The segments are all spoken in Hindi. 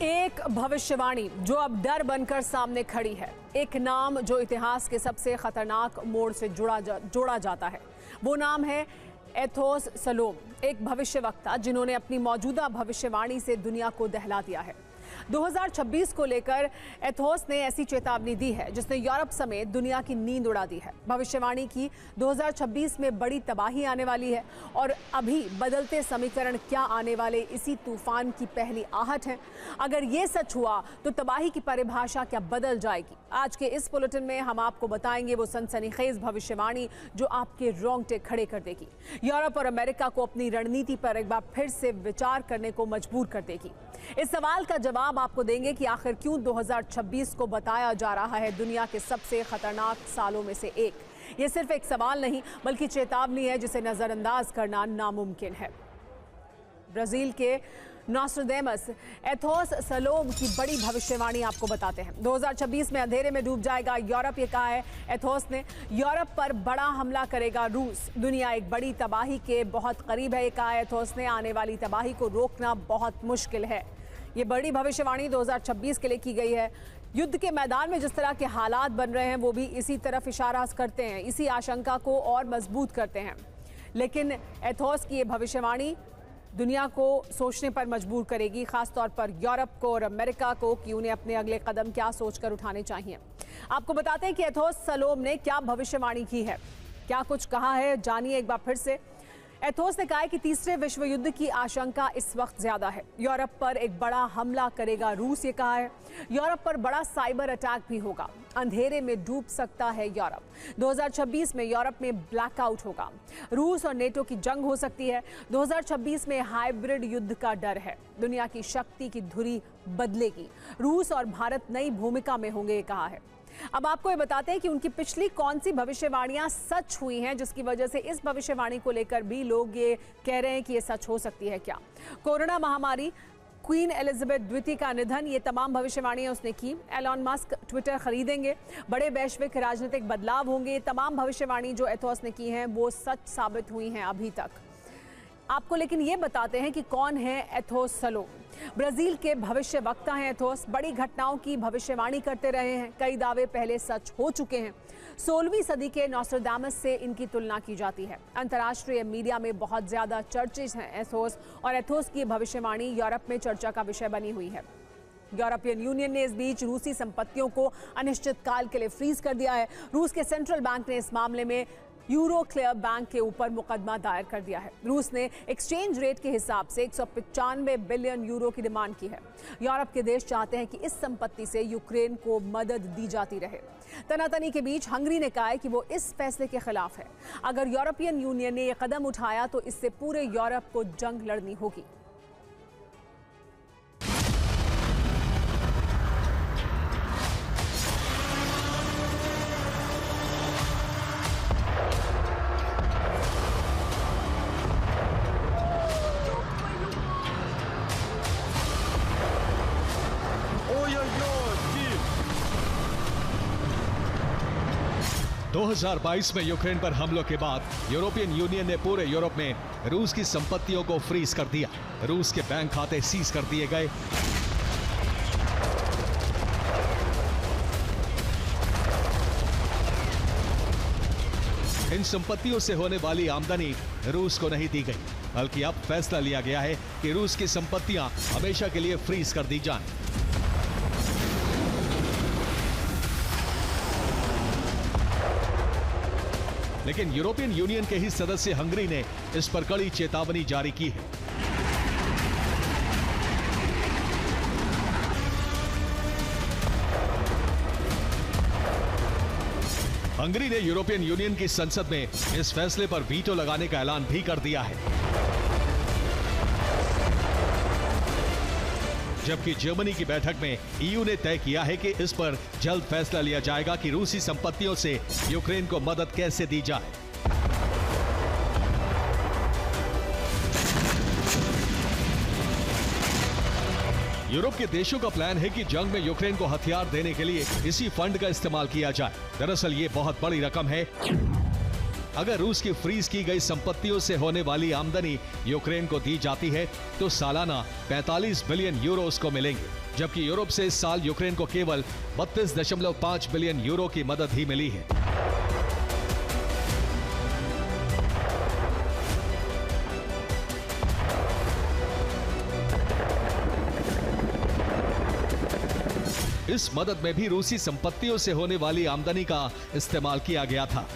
एक भविष्यवाणी जो अब डर बनकर सामने खड़ी है, एक नाम जो इतिहास के सबसे खतरनाक मोड़ से जोड़ा जाता है। वो नाम है एथोस सलोम, एक भविष्यवक्ता जिन्होंने अपनी मौजूदा भविष्यवाणी से दुनिया को दहला दिया है। 2026 को लेकर एथोस ने ऐसी चेतावनी दी है जिसने यूरोप समेत दुनिया की नींद उड़ा दी है। भविष्यवाणी की 2026 में बड़ी तबाही आने वाली है और अभी बदलते समीकरण क्या आने वाले इसी तूफान की पहली आहट है। अगर ये सच हुआ तो तबाही की परिभाषा क्या बदल जाएगी? आज के इस बुलेटिन में हम आपको बताएंगे वो सनसनीखेज भविष्यवाणी जो आपके रोंगटे खड़े कर देगी, यूरोप और अमेरिका को अपनी रणनीति पर एक बार फिर से विचार करने को मजबूर कर देगी। इस सवाल का जवाब आपको देंगे कि आखिर क्यों 2026 को बताया जा रहा है दुनिया के सबसे खतरनाक सालों में से एक। ये सिर्फ एक सवाल नहीं बल्कि चेतावनी है जिसे नजरअंदाज करना नामुमकिन है। ब्राजील के नॉस्ट्राडेमस एथोस सलोम की बड़ी भविष्यवाणी आपको बताते हैं। 2026 में अंधेरे में डूब जाएगा यूरोप, ये कहा है एथोस ने। यूरोप पर बड़ा हमला करेगा रूस, दुनिया एक बड़ी तबाही के बहुत करीब है, ये कहा है एथोस ने। आने वाली तबाही को रोकना बहुत मुश्किल है। ये बड़ी भविष्यवाणी 2026 के लिए की गई है। युद्ध के मैदान में जिस तरह के हालात बन रहे हैं वो भी इसी तरफ इशारा करते हैं, इसी आशंका को और मजबूत करते हैं। लेकिन एथोस की ये भविष्यवाणी दुनिया को सोचने पर मजबूर करेगी, खासतौर पर यूरोप को और अमेरिका को कि उन्हें अपने अगले कदम क्या सोचकर उठाने चाहिए। आपको बताते हैं कि एथोस सलोम ने क्या भविष्यवाणी की है, क्या कुछ कहा है, जानिए एक बार फिर से। एथोस ने कहा है कि तीसरे विश्व युद्ध की आशंका इस वक्त ज्यादा है। यूरोप पर एक बड़ा हमला करेगा रूस, ये कहा है। यूरोप पर बड़ा साइबर अटैक भी होगा, अंधेरे में डूब सकता है यूरोप। 2026 में यूरोप में ब्लैकआउट होगा, रूस और नेटो की जंग हो सकती है। 2026 में हाइब्रिड युद्ध का डर है, दुनिया की शक्ति की धुरी बदलेगी, रूस और भारत नई भूमिका में होंगे, ये कहा है। अब आपको ये बताते हैं कि उनकी पिछली कौन सी भविष्यवाणियां सच हुई हैं जिसकी वजह से इस भविष्यवाणी को लेकर भी लोग ये कह रहे हैं कि ये सच हो सकती है क्या। कोरोना महामारी, क्वीन एलिजाबेथ द्वितीय का निधन, ये तमाम भविष्यवाणियां उसने की। एलॉन मस्क ट्विटर खरीदेंगे, बड़े वैश्विक राजनीतिक बदलाव होंगे, ये तमाम भविष्यवाणी जो एथोस ने की हैं वो सच साबित हुई हैं अभी तक। आपको लेकिन ये बताते हैं कि कौन है एथोस सलोम। ब्राजील के भविष्य वक्ता हैं एथोस, बड़ी घटनाओं की भविष्यवाणी करते रहे हैं, कई दावे पहले सच हो चुके हैं। 16वीं सदी के नॉस्ट्राडामस से इनकी तुलना की जाती है। अंतर्राष्ट्रीय मीडिया में बहुत ज्यादा चर्चेज हैं एथोस, और एथोस की भविष्यवाणी यूरोप में चर्चा का विषय बनी हुई है। यूरोपियन यूनियन ने इस बीच रूसी संपत्तियों को अनिश्चित काल के लिए फ्रीज कर दिया है। रूस के सेंट्रल बैंक ने इस मामले में यूरो क्लियर बैंक के ऊपर मुकदमा दायर कर दिया है। रूस ने एक्सचेंज रेट के हिसाब से 195 बिलियन यूरो की डिमांड की है। यूरोप के देश चाहते हैं कि इस संपत्ति से यूक्रेन को मदद दी जाती रहे। तनातनी के बीच हंगरी ने कहा है कि वो इस फैसले के खिलाफ है। अगर यूरोपियन यूनियन ने यह कदम उठाया तो इससे पूरे यूरोप को जंग लड़नी होगी। दो 2022 में यूक्रेन पर हमलों के बाद यूरोपियन यूनियन ने पूरे यूरोप में रूस की संपत्तियों को फ्रीज कर दिया। रूस के बैंक खाते सीज कर दिए गए। इन संपत्तियों से होने वाली आमदनी रूस को नहीं दी गई, बल्कि अब फैसला लिया गया है कि रूस की संपत्तियां हमेशा के लिए फ्रीज कर दी जाएं। लेकिन यूरोपियन यूनियन के ही सदस्य हंगरी ने इस पर कड़ी चेतावनी जारी की है। हंगरी ने यूरोपियन यूनियन की संसद में इस फैसले पर वीटो लगाने का ऐलान भी कर दिया है। जबकि जर्मनी की बैठक में ईयू ने तय किया है कि इस पर जल्द फैसला लिया जाएगा कि रूसी संपत्तियों से यूक्रेन को मदद कैसे दी जाए। यूरोप के देशों का प्लान है कि जंग में यूक्रेन को हथियार देने के लिए इसी फंड का इस्तेमाल किया जाए। दरअसल ये बहुत बड़ी रकम है। अगर रूस की फ्रीज की गई संपत्तियों से होने वाली आमदनी यूक्रेन को दी जाती है तो सालाना 45 बिलियन यूरोस को मिलेंगे, जबकि यूरोप से इस साल यूक्रेन को केवल 32.5 बिलियन यूरो की मदद ही मिली है। इस मदद में भी रूसी संपत्तियों से होने वाली आमदनी का इस्तेमाल किया गया था।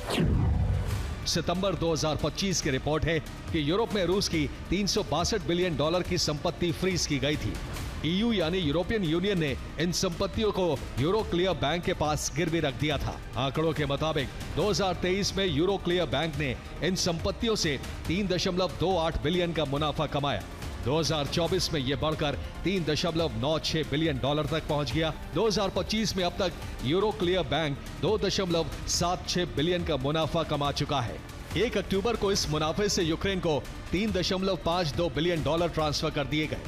सितंबर 2025 की रिपोर्ट है कि यूरोप में रूस की 362 बिलियन डॉलर की संपत्ति फ्रीज की गई थी। ईयू यानी यूरोपियन यूनियन ने इन संपत्तियों को यूरोक्लियर बैंक के पास गिरवी रख दिया था। आंकड़ों के मुताबिक 2023 में यूरोक्लियर बैंक ने इन संपत्तियों से 3.28 बिलियन का मुनाफा कमाया। 2024 में यह बढ़कर 3.96 बिलियन डॉलर तक पहुंच गया। 2025 में अब तक यूरोक्लियर बैंक 2.76 बिलियन का मुनाफा कमा चुका है। 1 अक्टूबर को इस मुनाफे से यूक्रेन को 3.52 बिलियन डॉलर ट्रांसफर कर दिए गए।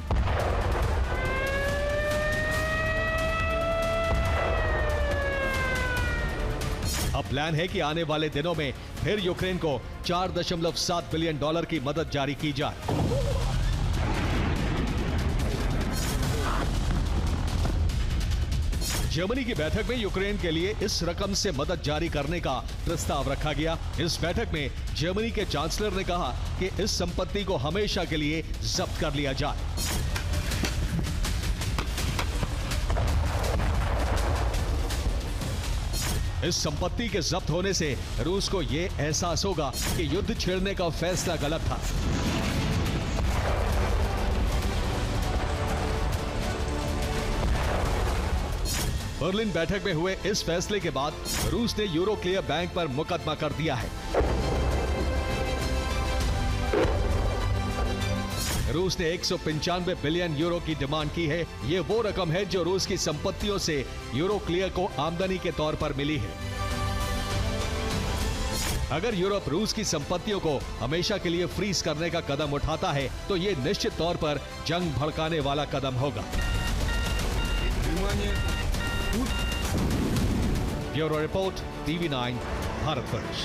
अब प्लान है कि आने वाले दिनों में फिर यूक्रेन को 4.7 बिलियन डॉलर की मदद जारी की जाए। जर्मनी की बैठक में यूक्रेन के लिए इस रकम से मदद जारी करने का प्रस्ताव रखा गया। इस बैठक में जर्मनी के चांसलर ने कहा कि इस संपत्ति को हमेशा के लिए जब्त कर लिया जाए। इस संपत्ति के जब्त होने से रूस को यह एहसास होगा कि युद्ध छेड़ने का फैसला गलत था। बर्लिन बैठक में हुए इस फैसले के बाद रूस ने यूरोक्लियर बैंक पर मुकदमा कर दिया है। रूस ने 195 बिलियन यूरो की डिमांड की है। ये वो रकम है जो रूस की संपत्तियों से यूरोक्लियर को आमदनी के तौर पर मिली है। अगर यूरोप रूस की संपत्तियों को हमेशा के लिए फ्रीज करने का कदम उठाता है तो ये निश्चित तौर पर जंग भड़काने वाला कदम होगा। Bureau report, TV9, Bharatvarsh.